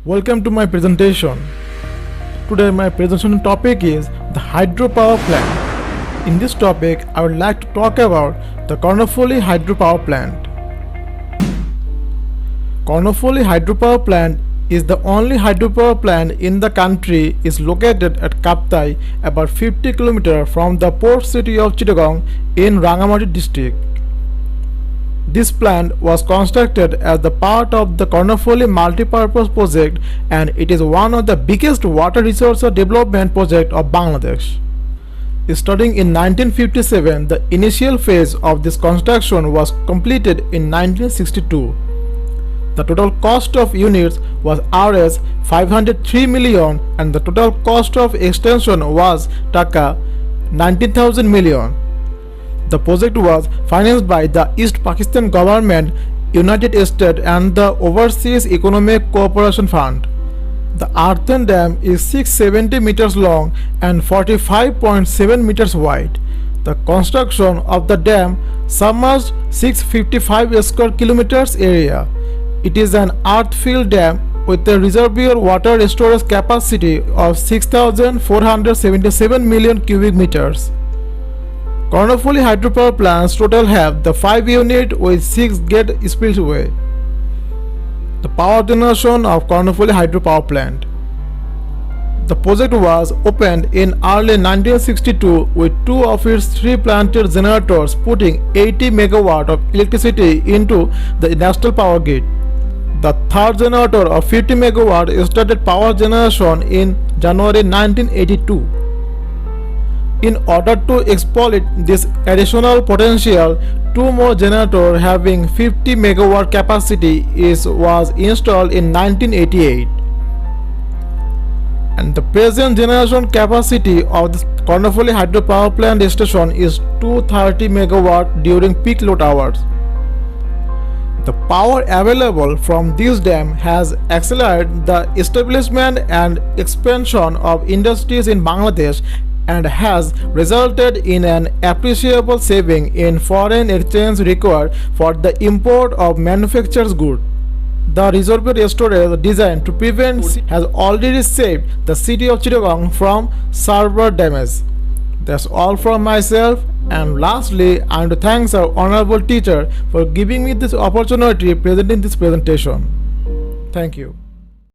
Welcome to my presentation. Today my presentation topic is the hydropower plant. In this topic I would like to talk about the Kornofuli hydropower plant. Kornofuli hydropower plant is the only hydropower plant in the country. Is located at Kaptai, about 50 km from the port city of Chittagong in Rangamati district. This plant was constructed as the part of the Kornofuli multi-purpose project, and it is one of the biggest water resource development project of Bangladesh. Starting in 1957, the initial phase of this construction was completed in 1962. The total cost of units was Rs 503 million and the total cost of extension was Taka 19,000 million. The project was financed by the East Pakistan Government, United States and the Overseas Economic Cooperation Fund. The earthen dam is 670 meters long and 45.7 meters wide. The construction of the dam submerged 655 square kilometers area. It is an earth-filled dam with a reservoir water storage capacity of 6,477 million cubic meters. Kornofuli hydropower plants total have the 5 units with 6 gate spillway. The power generation of Kornofuli hydropower plant. The project was opened in early 1962 with 2 of its 3 planted generators putting 80 megawatt of electricity into the national power grid. The third generator of 50 megawatt started power generation in January 1982. In order to exploit this additional potential, 2 more generators having 50 megawatt capacity was installed in 1988. And the present generation capacity of the Kornofuli hydropower plant station is 230 megawatt during peak load hours. The power available from this dam has accelerated the establishment and expansion of industries in Bangladesh and has resulted in an appreciable saving in foreign exchange required for the import of manufactured goods. The reservoir storage designed to prevent has already saved the city of Chittagong from severe damage. That's all from myself, and lastly I want to thank our honorable teacher for giving me this opportunity presenting this presentation. Thank you.